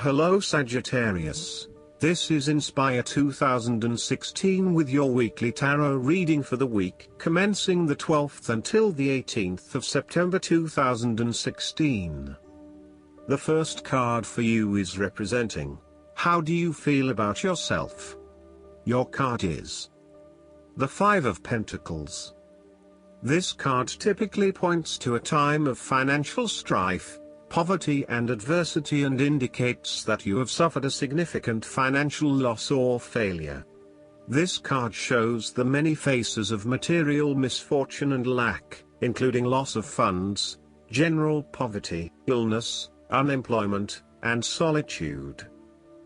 Hello Sagittarius. This is Inspire 2016 with your weekly tarot reading for the week commencing the 12th until the 18th of September 2016. The first card for you is representing, how do you feel about yourself? Your card is the Five of Pentacles. This card typically points to a time of financial strife, poverty and adversity, and indicates that you have suffered a significant financial loss or failure. This card shows the many faces of material misfortune and lack, including loss of funds, general poverty, illness, unemployment, and solitude.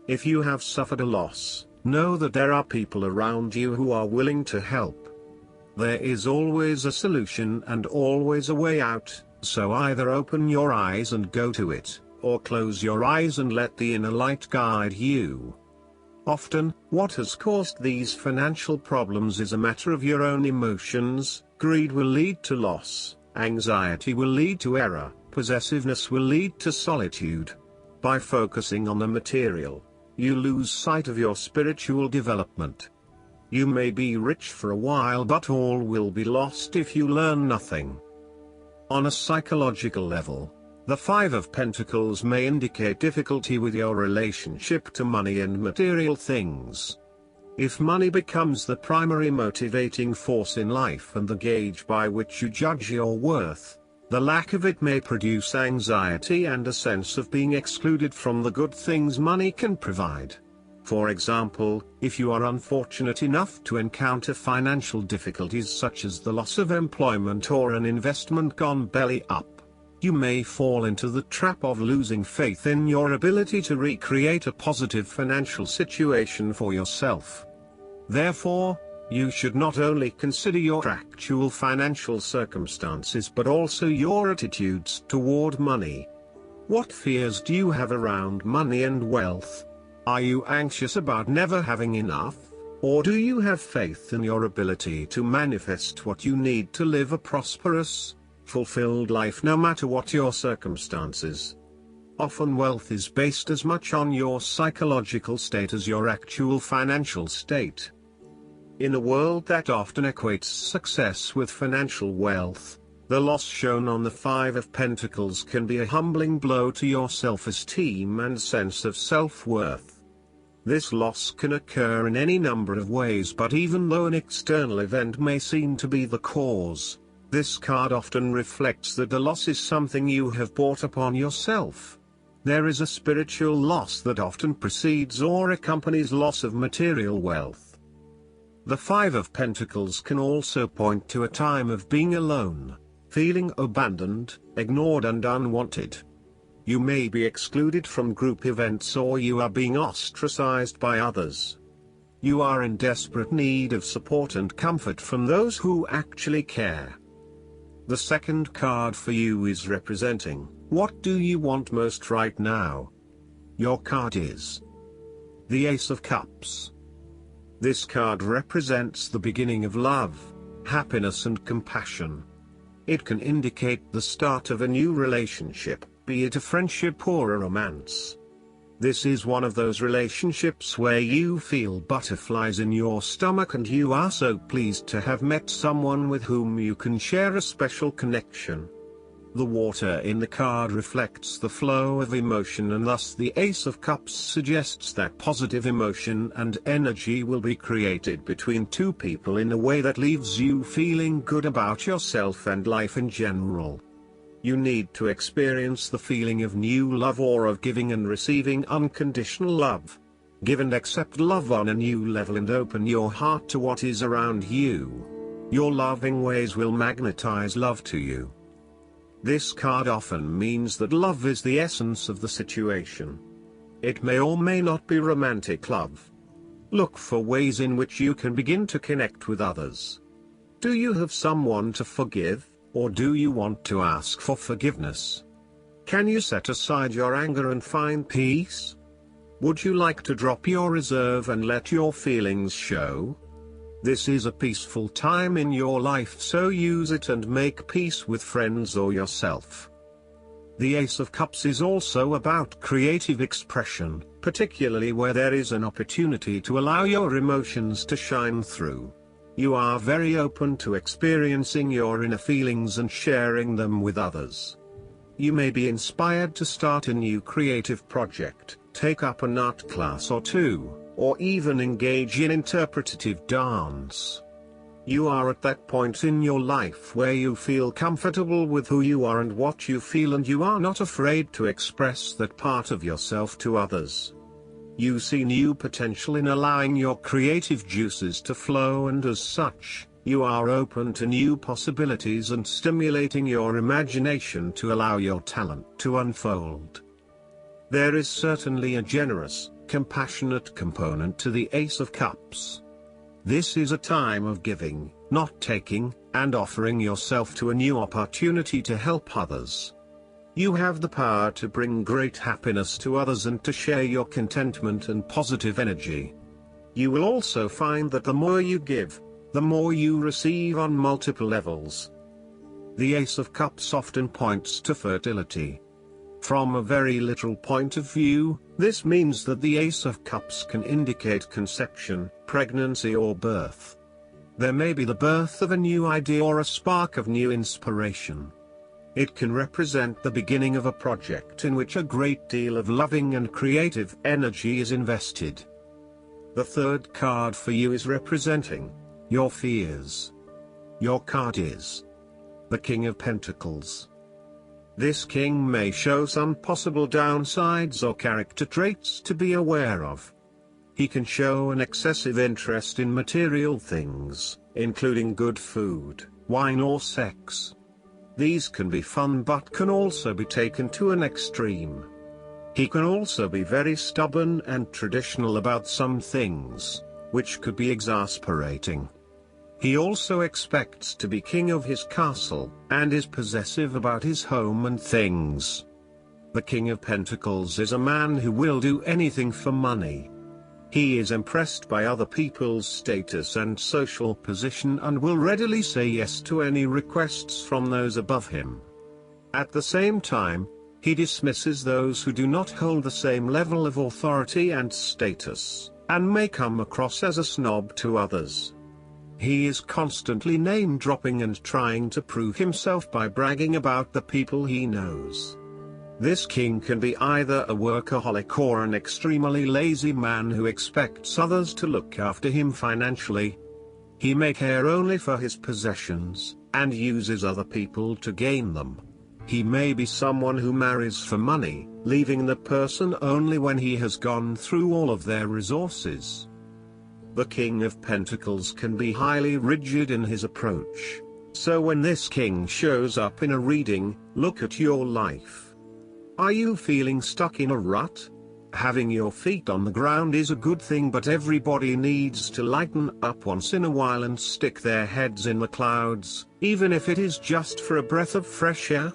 If you have suffered a loss, know that there are people around you who are willing to help. There is always a solution and always a way out. So either open your eyes and go to it, or close your eyes and let the inner light guide you. Often, what has caused these financial problems is a matter of your own emotions. Greed will lead to loss, anxiety will lead to error, possessiveness will lead to solitude. By focusing on the material, you lose sight of your spiritual development. You may be rich for a while, but all will be lost if you learn nothing. On a psychological level, the Five of Pentacles may indicate difficulty with your relationship to money and material things. If money becomes the primary motivating force in life and the gauge by which you judge your worth, the lack of it may produce anxiety and a sense of being excluded from the good things money can provide. For example, if you are unfortunate enough to encounter financial difficulties such as the loss of employment or an investment gone belly up, you may fall into the trap of losing faith in your ability to recreate a positive financial situation for yourself. Therefore, you should not only consider your actual financial circumstances but also your attitudes toward money. What fears do you have around money and wealth? Are you anxious about never having enough, or do you have faith in your ability to manifest what you need to live a prosperous, fulfilled life no matter what your circumstances? Often wealth is based as much on your psychological state as your actual financial state. In a world that often equates success with financial wealth, the loss shown on the Five of Pentacles can be a humbling blow to your self-esteem and sense of self-worth. This loss can occur in any number of ways, but even though an external event may seem to be the cause, this card often reflects that the loss is something you have brought upon yourself. There is a spiritual loss that often precedes or accompanies loss of material wealth. The Five of Pentacles can also point to a time of being alone, feeling abandoned, ignored and unwanted. You may be excluded from group events or you are being ostracized by others. You are in desperate need of support and comfort from those who actually care. The second card for you is representing, what do you want most right now? Your card is the Ace of Cups. This card represents the beginning of love, happiness and compassion. It can indicate the start of a new relationship, be it a friendship or a romance. This is one of those relationships where you feel butterflies in your stomach and you are so pleased to have met someone with whom you can share a special connection. The water in the card reflects the flow of emotion, and thus the Ace of Cups suggests that positive emotion and energy will be created between two people in a way that leaves you feeling good about yourself and life in general. You need to experience the feeling of new love or of giving and receiving unconditional love. Give and accept love on a new level and open your heart to what is around you. Your loving ways will magnetize love to you. This card often means that love is the essence of the situation. It may or may not be romantic love. Look for ways in which you can begin to connect with others. Do you have someone to forgive, or do you want to ask for forgiveness? Can you set aside your anger and find peace? Would you like to drop your reserve and let your feelings show? This is a peaceful time in your life, so use it and make peace with friends or yourself. The Ace of Cups is also about creative expression, particularly where there is an opportunity to allow your emotions to shine through. You are very open to experiencing your inner feelings and sharing them with others. You may be inspired to start a new creative project, take up an art class or two, or even engage in interpretative dance. You are at that point in your life where you feel comfortable with who you are and what you feel, and you are not afraid to express that part of yourself to others. You see new potential in allowing your creative juices to flow, and as such, you are open to new possibilities and stimulating your imagination to allow your talent to unfold. There is certainly a generous, compassionate component to the Ace of Cups. This is a time of giving, not taking, and offering yourself to a new opportunity to help others. You have the power to bring great happiness to others and to share your contentment and positive energy. You will also find that the more you give, the more you receive on multiple levels. The Ace of Cups often points to fertility. From a very literal point of view, this means that the Ace of Cups can indicate conception, pregnancy or birth. There may be the birth of a new idea or a spark of new inspiration. It can represent the beginning of a project in which a great deal of loving and creative energy is invested. The third card for you is representing your fears. Your card is the King of Pentacles. This king may show some possible downsides or character traits to be aware of. He can show an excessive interest in material things, including good food, wine or sex. These can be fun but can also be taken to an extreme. He can also be very stubborn and traditional about some things, which could be exasperating. He also expects to be king of his castle, and is possessive about his home and things. The King of Pentacles is a man who will do anything for money. He is impressed by other people's status and social position and will readily say yes to any requests from those above him. At the same time, he dismisses those who do not hold the same level of authority and status, and may come across as a snob to others. He is constantly name-dropping and trying to prove himself by bragging about the people he knows. This king can be either a workaholic or an extremely lazy man who expects others to look after him financially. He may care only for his possessions, and uses other people to gain them. He may be someone who marries for money, leaving the person only when he has gone through all of their resources. The King of Pentacles can be highly rigid in his approach, so when this king shows up in a reading, look at your life. Are you feeling stuck in a rut? Having your feet on the ground is a good thing, but everybody needs to lighten up once in a while and stick their heads in the clouds, even if it is just for a breath of fresh air.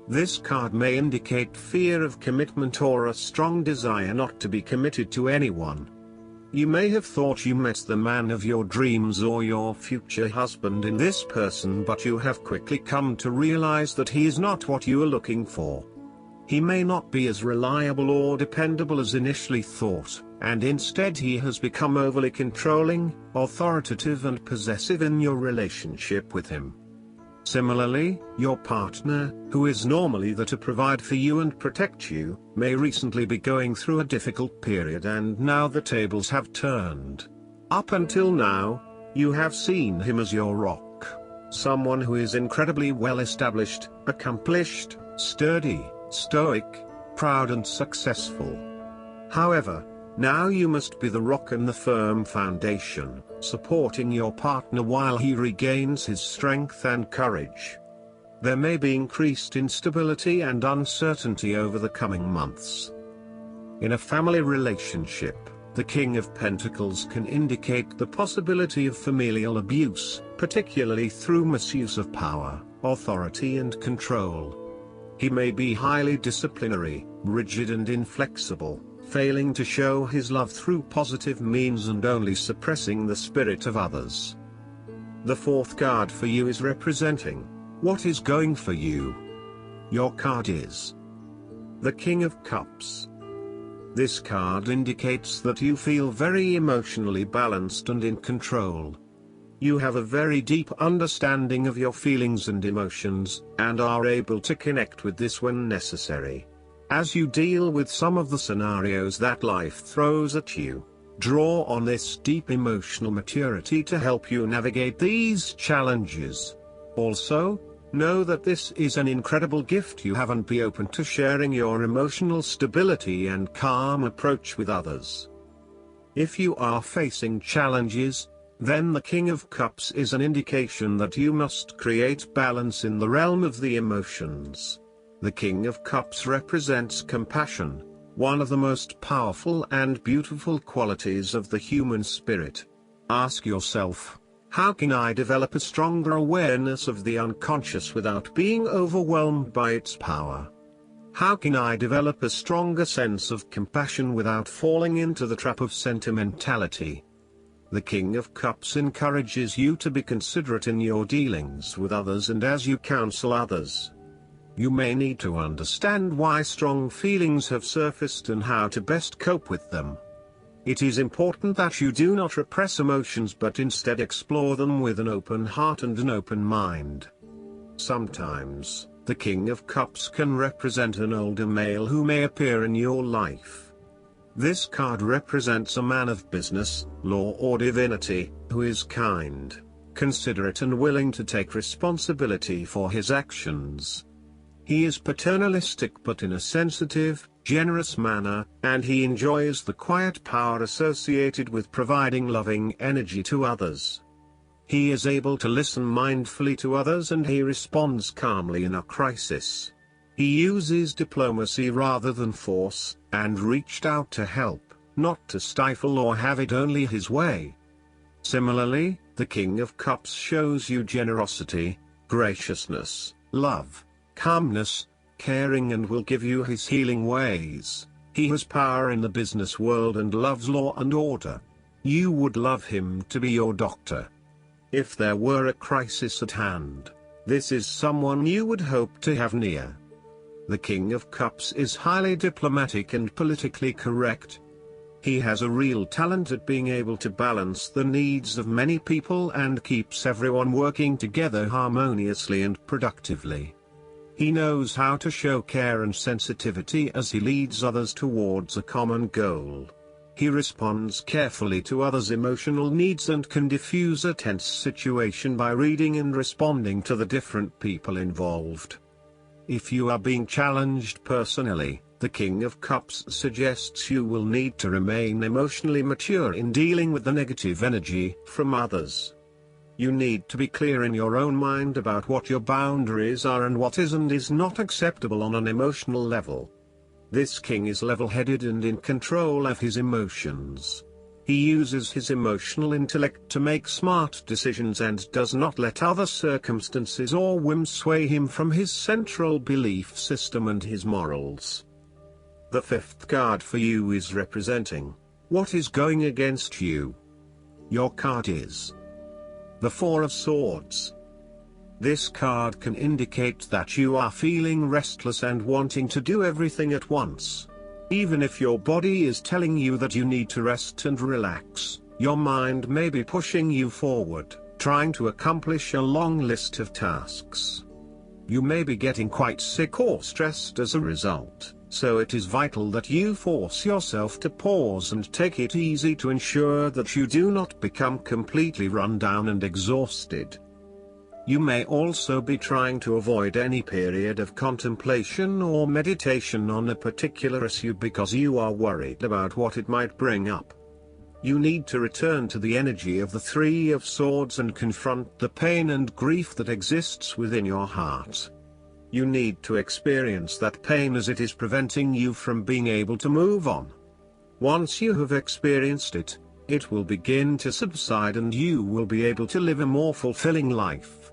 This card may indicate fear of commitment or a strong desire not to be committed to anyone. You may have thought you met the man of your dreams or your future husband in this person, but you have quickly come to realize that he is not what you are looking for. He may not be as reliable or dependable as initially thought, and instead he has become overly controlling, authoritative and possessive in your relationship with him. Similarly, your partner, who is normally there to provide for you and protect you, may recently be going through a difficult period, and now the tables have turned. Up until now, you have seen him as your rock. Someone who is incredibly well established, accomplished, sturdy, stoic, proud and successful. However, now you must be the rock and the firm foundation, supporting your partner while he regains his strength and courage. There may be increased instability and uncertainty over the coming months. In a family relationship, the King of Pentacles can indicate the possibility of familial abuse, particularly through misuse of power, authority and control. He may be highly disciplinary, rigid and inflexible, failing to show his love through positive means and only suppressing the spirit of others. The fourth card for you is representing what is going for you. Your card is the King of Cups. This card indicates that you feel very emotionally balanced and in control. You have a very deep understanding of your feelings and emotions, and are able to connect with this when necessary. As you deal with some of the scenarios that life throws at you, draw on this deep emotional maturity to help you navigate these challenges. Also, know that this is an incredible gift you have, and be open to sharing your emotional stability and calm approach with others. If you are facing challenges, then the King of Cups is an indication that you must create balance in the realm of the emotions. The King of Cups represents compassion, one of the most powerful and beautiful qualities of the human spirit. Ask yourself, how can I develop a stronger awareness of the unconscious without being overwhelmed by its power? How can I develop a stronger sense of compassion without falling into the trap of sentimentality? The King of Cups encourages you to be considerate in your dealings with others and as you counsel others. You may need to understand why strong feelings have surfaced and how to best cope with them. It is important that you do not repress emotions but instead explore them with an open heart and an open mind. Sometimes, the King of Cups can represent an older male who may appear in your life. This card represents a man of business, law or divinity, who is kind, considerate and willing to take responsibility for his actions. He is paternalistic but in a sensitive, generous manner, and he enjoys the quiet power associated with providing loving energy to others. He is able to listen mindfully to others and he responds calmly in a crisis. He uses diplomacy rather than force, and reached out to help, not to stifle or have it only his way. Similarly, the King of Cups shows you generosity, graciousness, love, calmness, caring and will give you his healing ways. He has power in the business world and loves law and order. You would love him to be your doctor. If there were a crisis at hand, this is someone you would hope to have near. The King of Cups is highly diplomatic and politically correct. He has a real talent at being able to balance the needs of many people and keeps everyone working together harmoniously and productively. He knows how to show care and sensitivity as he leads others towards a common goal. He responds carefully to others' emotional needs and can diffuse a tense situation by reading and responding to the different people involved. If you are being challenged personally, the King of Cups suggests you will need to remain emotionally mature in dealing with the negative energy from others. You need to be clear in your own mind about what your boundaries are and what is and is not acceptable on an emotional level. This king is level-headed and in control of his emotions. He uses his emotional intellect to make smart decisions and does not let other circumstances or whims sway him from his central belief system and his morals. The fifth card for you is representing what is going against you. Your card is the Four of Swords. This card can indicate that you are feeling restless and wanting to do everything at once. Even if your body is telling you that you need to rest and relax, your mind may be pushing you forward, trying to accomplish a long list of tasks. You may be getting quite sick or stressed as a result, so it is vital that you force yourself to pause and take it easy to ensure that you do not become completely run down and exhausted. You may also be trying to avoid any period of contemplation or meditation on a particular issue because you are worried about what it might bring up. You need to return to the energy of the Three of Swords and confront the pain and grief that exists within your heart. You need to experience that pain as it is preventing you from being able to move on. Once you have experienced it, it will begin to subside and you will be able to live a more fulfilling life.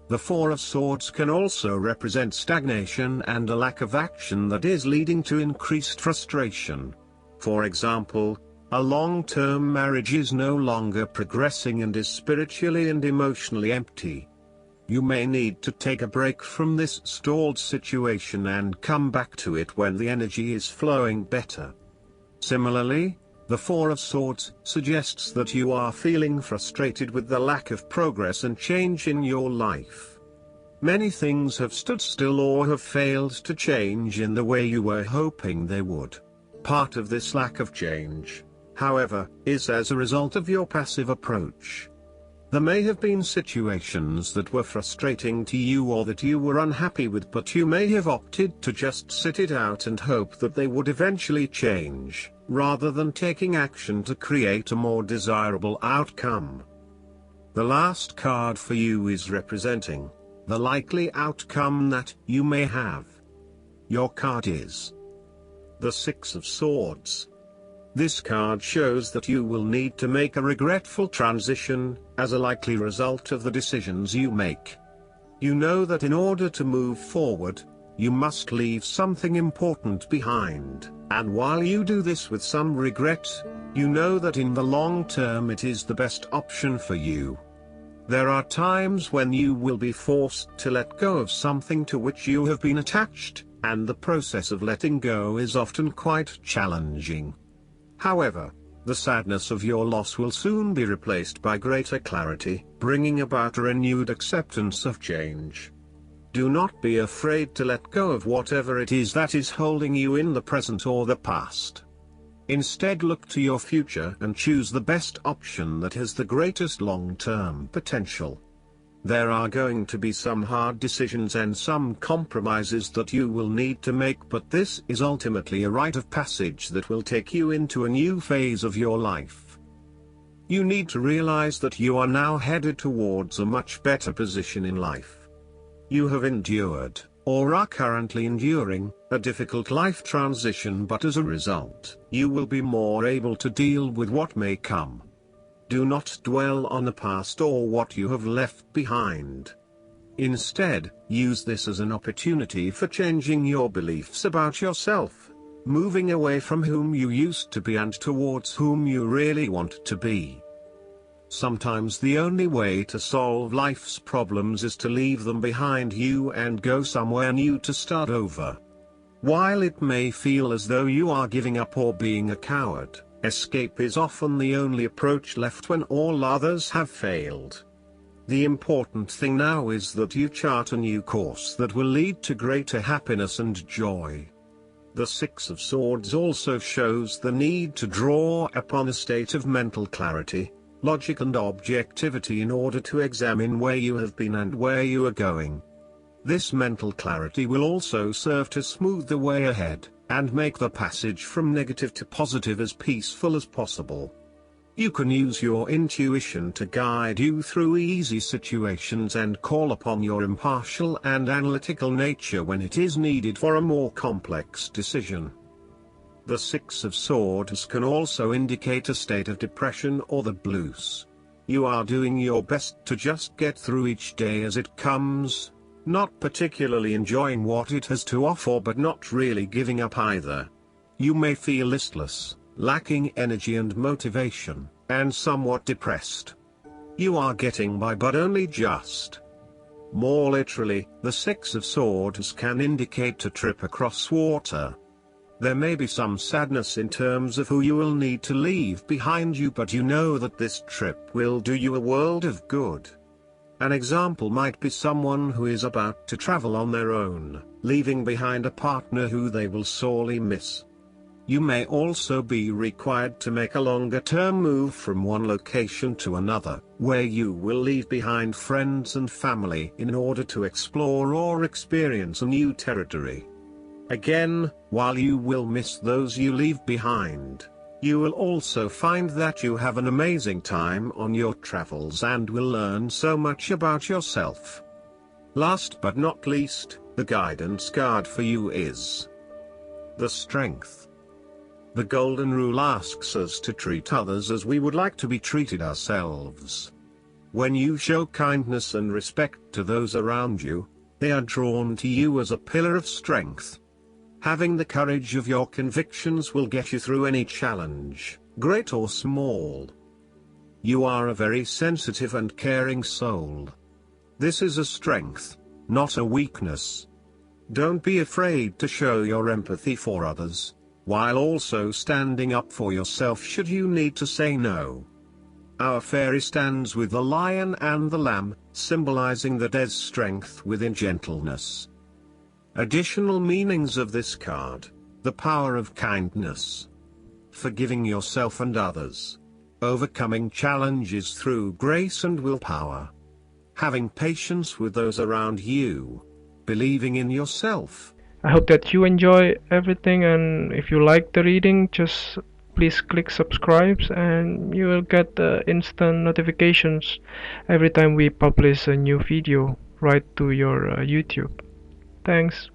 The Four of Swords can also represent stagnation and a lack of action that is leading to increased frustration. For example, a long-term marriage is no longer progressing and is spiritually and emotionally empty. You may need to take a break from this stalled situation and come back to it when the energy is flowing better. Similarly, the Four of Swords suggests that you are feeling frustrated with the lack of progress and change in your life. Many things have stood still or have failed to change in the way you were hoping they would. Part of this lack of change, however, is as a result of your passive approach. There may have been situations that were frustrating to you or that you were unhappy with, but you may have opted to just sit it out and hope that they would eventually change, rather than taking action to create a more desirable outcome. The last card for you is representing the likely outcome that you may have. Your card is the Six of Swords. This card shows that you will need to make a regretful transition, as a likely result of the decisions you make. You know that in order to move forward, you must leave something important behind, and while you do this with some regret, you know that in the long term it is the best option for you. There are times when you will be forced to let go of something to which you have been attached, and the process of letting go is often quite challenging. However, the sadness of your loss will soon be replaced by greater clarity, bringing about a renewed acceptance of change. Do not be afraid to let go of whatever it is that is holding you in the present or the past. Instead, look to your future and choose the best option that has the greatest long-term potential. There are going to be some hard decisions and some compromises that you will need to make, but this is ultimately a rite of passage that will take you into a new phase of your life. You need to realize that you are now headed towards a much better position in life. You have endured, or are currently enduring, a difficult life transition, but as a result, you will be more able to deal with what may come. Do not dwell on the past or what you have left behind. Instead, use this as an opportunity for changing your beliefs about yourself, moving away from whom you used to be and towards whom you really want to be. Sometimes the only way to solve life's problems is to leave them behind you and go somewhere new to start over. While it may feel as though you are giving up or being a coward, escape is often the only approach left when all others have failed. The important thing now is that you chart a new course that will lead to greater happiness and joy. The Six of Swords also shows the need to draw upon a state of mental clarity, logic and objectivity in order to examine where you have been and where you are going. This mental clarity will also serve to smooth the way ahead, and make the passage from negative to positive as peaceful as possible. You can use your intuition to guide you through easy situations and call upon your impartial and analytical nature when it is needed for a more complex decision. The Six of Swords can also indicate a state of depression or the blues. You are doing your best to just get through each day as it comes, not particularly enjoying what it has to offer but not really giving up either. You may feel listless, lacking energy and motivation, and somewhat depressed. You are getting by but only just. More literally, the Six of Swords can indicate a trip across water. There may be some sadness in terms of who you will need to leave behind you, but you know that this trip will do you a world of good. An example might be someone who is about to travel on their own, leaving behind a partner who they will sorely miss. You may also be required to make a longer-term move from one location to another, where you will leave behind friends and family in order to explore or experience a new territory. Again, while you will miss those you leave behind, you will also find that you have an amazing time on your travels and will learn so much about yourself. Last but not least, the guidance card for you is the Strength. The Golden Rule asks us to treat others as we would like to be treated ourselves. When you show kindness and respect to those around you, they are drawn to you as a pillar of strength. Having the courage of your convictions will get you through any challenge, great or small. You are a very sensitive and caring soul. This is a strength, not a weakness. Don't be afraid to show your empathy for others, while also standing up for yourself should you need to say no. Our fairy stands with the lion and the lamb, symbolizing the dead's strength within gentleness. Additional meanings of this card: the power of kindness, forgiving yourself and others, overcoming challenges through grace and willpower, having patience with those around you, believing in yourself. I hope that you enjoy everything, and if you like the reading, just please click subscribe and you will get the instant notifications every time we publish a new video right to your YouTube. Thanks.